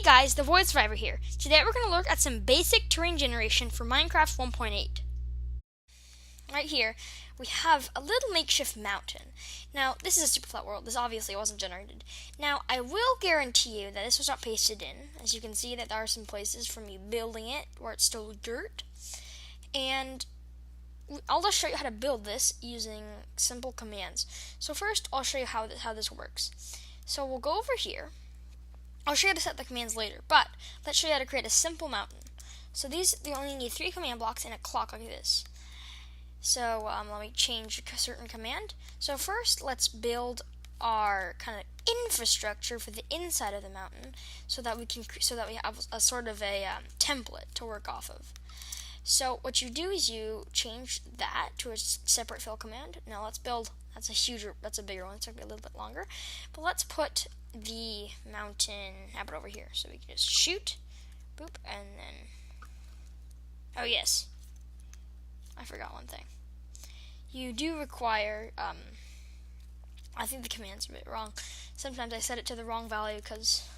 guys, the Void Survivor here. Today we're going to look at some basic terrain generation for Minecraft 1.8. Right here, we have a little makeshift mountain. Now, this is a super flat world. This obviously wasn't generated. Now, I will guarantee you that this was not pasted in. As you can see, that there are some places from me building it where it's still dirt. And I'll just show you how to build this using simple commands. So first, I'll show you how this works. So we'll go over here. I'll show you how to set the commands later, but let's show you how to create a simple mountain. So you only need 3 command blocks and a clock like this. So let me change a certain command. So first, let's build our kind of infrastructure for the inside of the mountain, so that we have a sort of a template to work off of. So what you do is you change that to a separate fill command. Now let's build. That's a bigger one. It's gonna be a little bit longer, but let's put the mountain over here, so we can just shoot, boop, and then. Oh yes, I forgot one thing. You do require. I think the command's a bit wrong. Sometimes I set it to the wrong value because.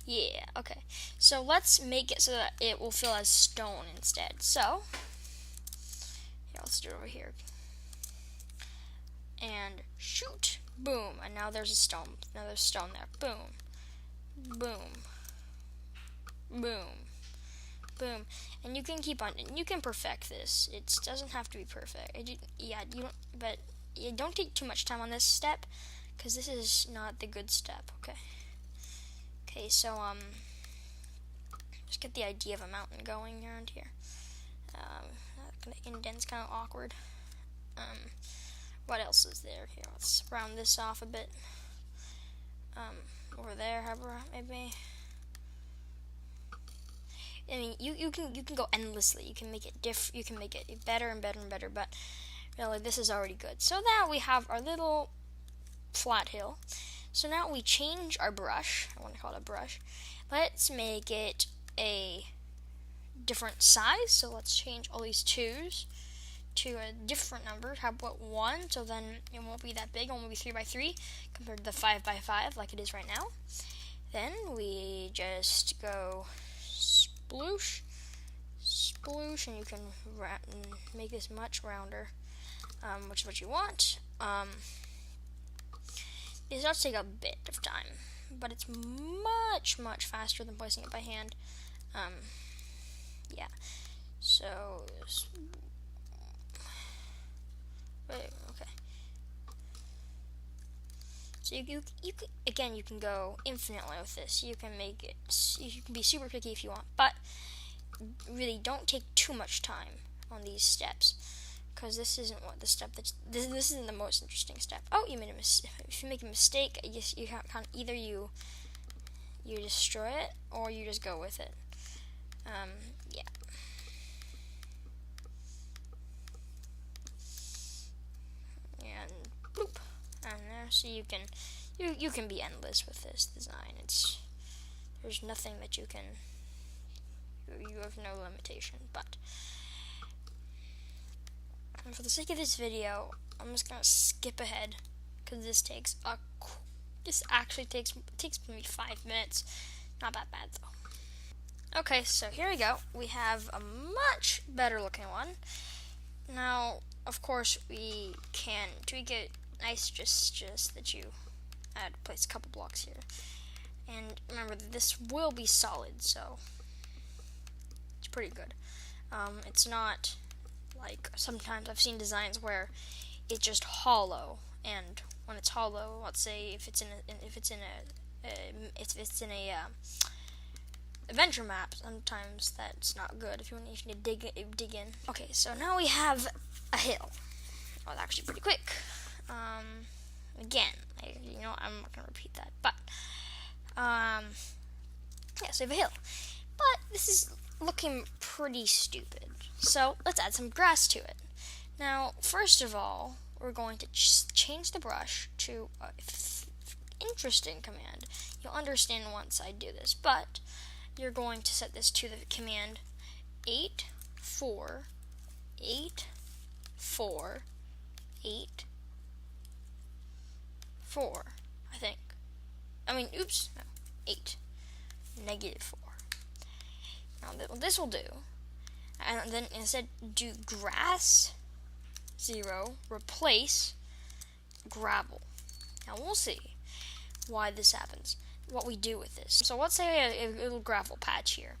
Yeah, okay. So let's make it so that it will fill as stone instead. So, yeah, let's do it over here. And shoot, boom, and now there's a stone. Now there's stone there. Boom, boom, boom, boom. And you can keep on. You can perfect this. It doesn't have to be perfect. But you don't take too much time on this step, because this is not the good step. Okay. Okay, so just get the idea of a mountain going around here. Indent's kind of awkward. What else is there here? Let's round this off a bit. Over there, maybe. I mean, you can go endlessly. You can make it You can make it better and better and better. But really, this is already good. So now we have our little flat hill. So now we change our brush. I want to call it a brush. Let's make it a different size. So let's change all these 2s to a different number. How about 1? So then it won't be that big. It won't be 3 by 3 compared to the 5 by 5 like it is right now. Then we just go sploosh, sploosh, and you can make this much rounder, which is what you want. This does take a bit of time, but it's much, much faster than placing it by hand. Yeah. So, okay. So you can go infinitely with this. You can make it. You can be super picky if you want, but really don't take too much time on these steps. Because this isn't what the step this isn't the most interesting step. Oh, you made a mistake. If you make a mistake, you can't either you destroy it or you just go with it. Yeah. And bloop, and there. So you can be endless with this design. There's nothing that you have no limitation, but. And for the sake of this video, I'm just gonna skip ahead because this actually takes maybe 5 minutes. Not that bad though. Okay, so here we go. We have a much better looking one. Now, of course, we can tweak it nice, just that you place a couple blocks here. And remember that this will be solid, so it's pretty good. It's not. Like sometimes I've seen designs where it's just hollow, and when it's hollow, let's say if it's in a adventure map, sometimes that's not good. If you need to dig in. Okay, so now we have a hill. Oh, it's actually pretty quick. Again, I'm not gonna repeat that, but yeah, so we have a hill, but this is looking pretty stupid. So let's add some grass to it. Now, first of all, we're going to change the brush to an interesting command. You'll understand once I do this, but you're going to set this to the command 8 4 8 4 8 4. I think. I mean, oops, no, 8 -4. Now what this will do, and then instead do grass 0 replace gravel. Now we'll see why this happens, what we do with this. So let's say a little gravel patch here.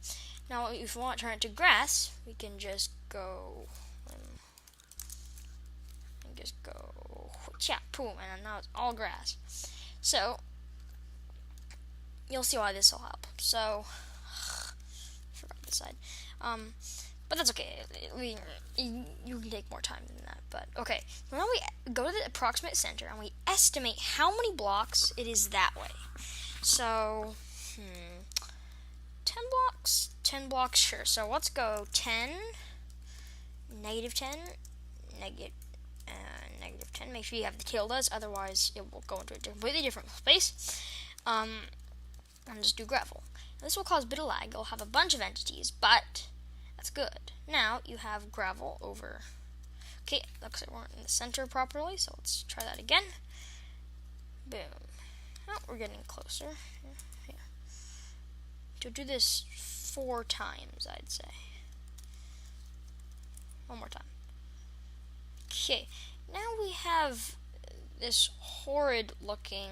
Now if we want to turn it to grass, we can just go yeah, boom, and now it's all grass. So you'll see why this will help. So forgot this side. But that's okay. You can take more time than that. But okay. So now we go to the approximate center and we estimate how many blocks it is that way. So 10 blocks? 10 blocks, sure. So let's go 10, -10, -10. Make sure you have the tildes, otherwise it will go into a completely different space. And just do gravel. Now, this will cause a bit of lag. You'll have a bunch of entities, but that's good. Now you have gravel over. Okay, looks like we weren't in the center properly, so let's try that again. Boom. Oh, we're getting closer. Here. To do this 4 times, I'd say. One more time. Okay, now we have this horrid looking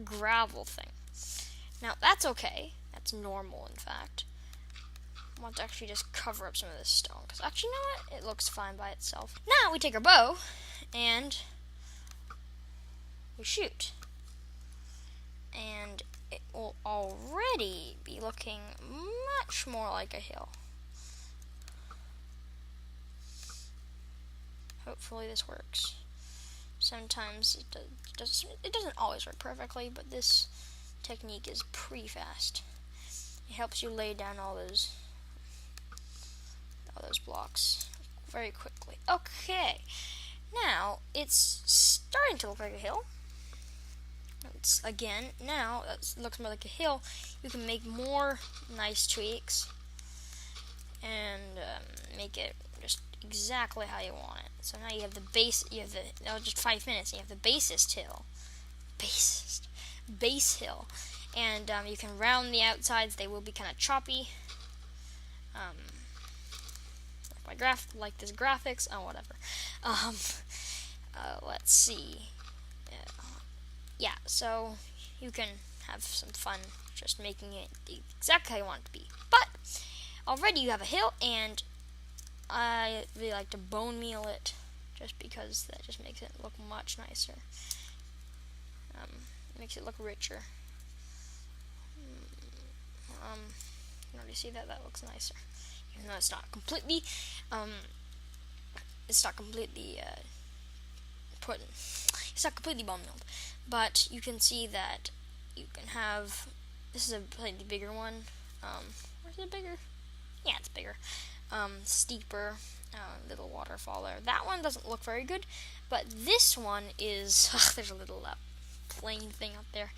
gravel thing. Now that's okay. That's normal, in fact. I want to actually just cover up some of this stone, because actually, you know what? It looks fine by itself. Now we take our bow and we shoot, and it will already be looking much more like a hill. Hopefully this works. Sometimes it doesn't always work perfectly, but this technique is pretty fast. It helps you lay down all those blocks very quickly. Okay, now it's starting to look like a hill. It's again, now it looks more like a hill. You can make more nice tweaks and make it just exactly how you want it. So now you have the base. Now just 5 minutes. And you have the basest hill, base hill, and you can round the outsides. They will be kind of choppy. Like this graphics. Oh, whatever. Let's see. Yeah, so you can have some fun just making it exactly how you want it to be. But already you have a hill, and I really like to bone meal it, just because that just makes it look much nicer. Makes it look richer. You already see that? That looks nicer. Even though it's not completely, it's not completely bone milled, but you can see that you can have. This is a slightly bigger one. Where's it bigger? Yeah, it's bigger. Steeper, little waterfall there. That one doesn't look very good, but this one is. There's a little plane thing up there.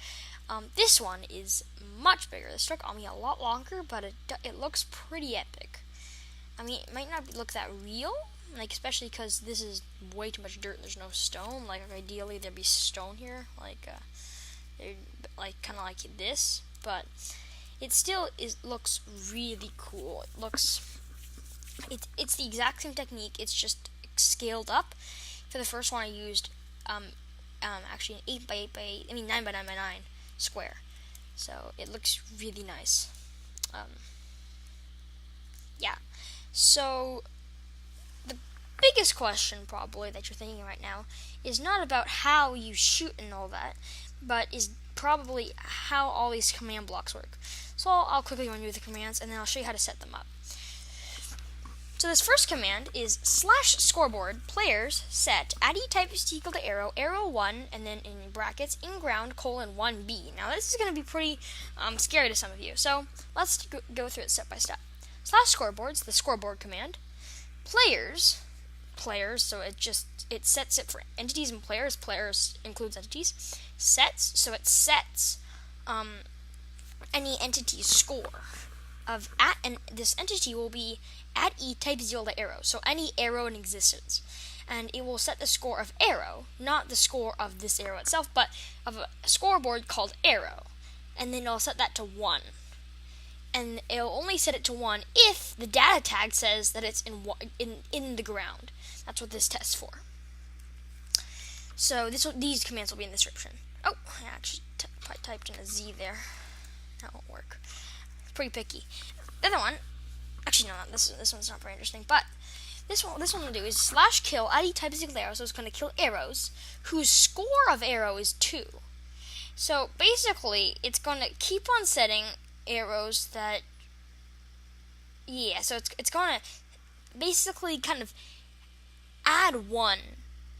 This one is much bigger. This took on me a lot longer, but it looks pretty epic. I mean, it might not look that real, like especially because this is way too much dirt and there's no stone. Like ideally there'd be stone here, like kind of like this, but it still looks really cool. It's the exact same technique. It's just scaled up. For the first one, I used actually an 8x8 9x9 by 9 square, so it looks really nice. Yeah. So the biggest question probably that you're thinking right now is not about how you shoot and all that, but is probably how all these command blocks work. So I'll quickly run through the commands, and then I'll show you how to set them up. So this first command is /scoreboard players set @e type is equal to arrow 1, and then in brackets inGround : 1b. Now this is going to be pretty scary to some of you, so let's go through it step by step. /scoreboard's the scoreboard command. Players, so it sets it for entities and players. Players includes entities. Sets, so it sets any entity's score of and this entity will be @e type is equal to arrow, so any arrow in existence, and it will set the score of arrow, not the score of this arrow itself, but of a scoreboard called arrow, and then it'll set that to 1. and it'll only set it to 1 if the data tag says that it's in the ground. That's what this tests for. So these commands will be in the description. Oh, I actually typed in a Z there. That won't work. It's pretty picky. The other one, actually no, this one's not very interesting, but this one will do is /kill any type of single arrow, so it's going to kill arrows whose score of arrow is 2. So basically, it's going to keep on setting arrows that, so it's going to basically kind of add 1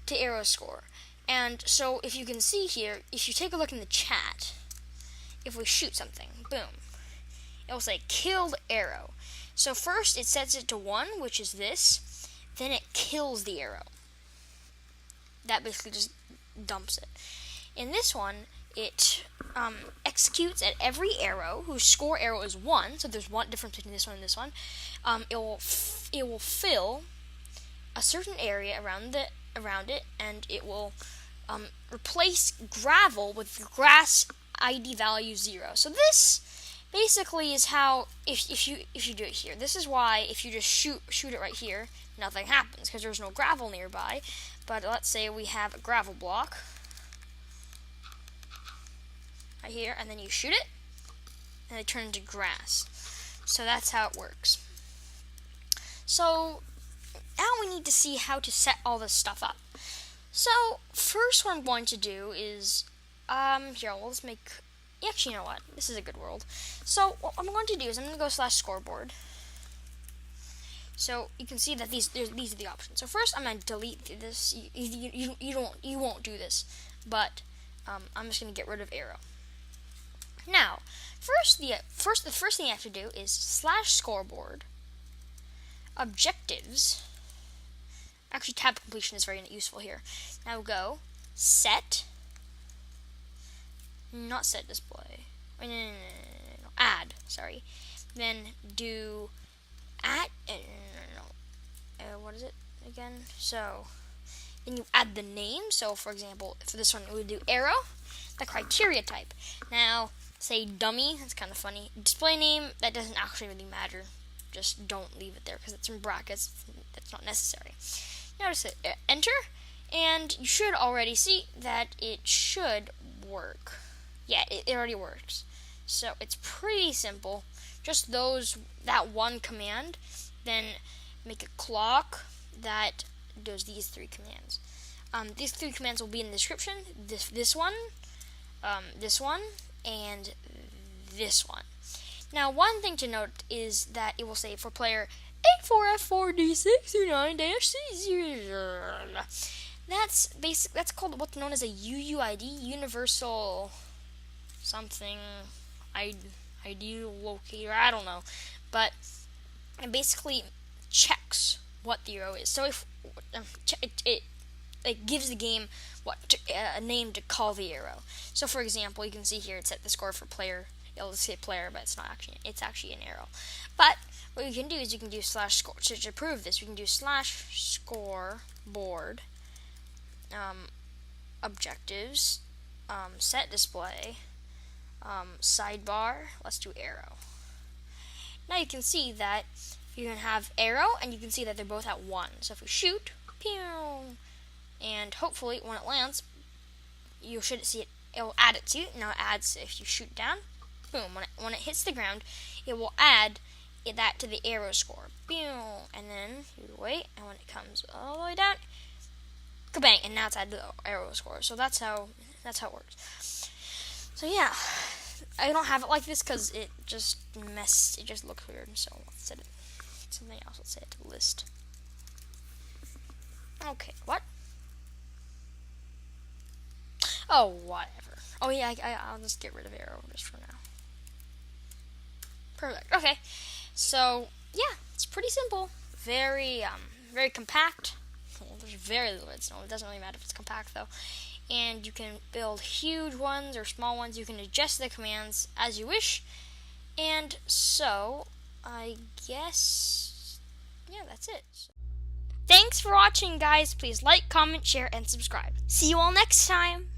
to arrow score. And so if you can see here, if you take a look in the chat, if we shoot something, boom, it will say killed arrow. So first it sets it to 1, which is this, then it kills the arrow. That basically just dumps it. In this one, it executes at every arrow whose score arrow is 1, so there's one difference between this one and this one. It will fill a certain area around it, and it will replace gravel with grass ID value 0. So this basically is how, if you do it here, this is why if you just shoot it right here, nothing happens because there's no gravel nearby. But let's say we have a gravel block right here, and then you shoot it, and it turns into grass. So that's how it works. So now we need to see how to set all this stuff up. So first what I'm going to do is, here, let's make, actually, you know what, this is a good world. So what I'm going to do is I'm going to go /scoreboard. So you can see that these are the options. So first I'm going to delete this. You won't do this, but I'm just going to get rid of arrow. Now, the first thing you have to do is /scoreboard objectives. Actually, tab completion is very useful here. Now go set, not set display. No, add. Sorry. Then do add. What is it again? So then you add the name. So for example, for this one, we would do arrow. The criteria type. Now say dummy. That's kind of funny. Display name. That doesn't actually really matter. Just don't leave it there because it's in brackets. That's not necessary. Now just hit enter, and you should already see that it should work. Yeah, it already works. So it's pretty simple. Just that one command, then make a clock that does these 3 commands. These 3 commands will be in the description. This one, and this one. Now, one thing to note is that it will say for player 84F4D629-C0. That's called what's known as a UUID, Universal something ID locator. I don't know, but it basically checks what the arrow is. So if it gives the game a name to call the arrow. So for example, you can see here it set the score for player. It'll say player, but it's not actually. It's actually an arrow. But what you can do is you can do /score to prove this. We can do /scoreboard objectives, set display, sidebar. Let's do arrow. Now you can see that you can have arrow, and you can see that they're both at 1. So if we shoot, pew, and hopefully when it lands, you should see it. It will add it to you. Now it adds if you shoot down. Boom, when it hits the ground, it will add that to the arrow score. Boom, and then you wait, and when it comes all the way down, kabang, and now it's added to the arrow score. So that's how it works. So yeah, I don't have it like this because it just looks weird. So let's set it something else. Let's set it to list. Okay, what? Oh, whatever. Oh yeah, I'll just get rid of arrow just for now. Perfect. Okay, so yeah, it's pretty simple. Very compact. Well, there's very little redstone. It doesn't really matter if it's compact though. And you can build huge ones or small ones. You can adjust the commands as you wish. And so I guess yeah, that's it. Thanks for watching, guys. Please like, comment, share, and subscribe. See you all next time.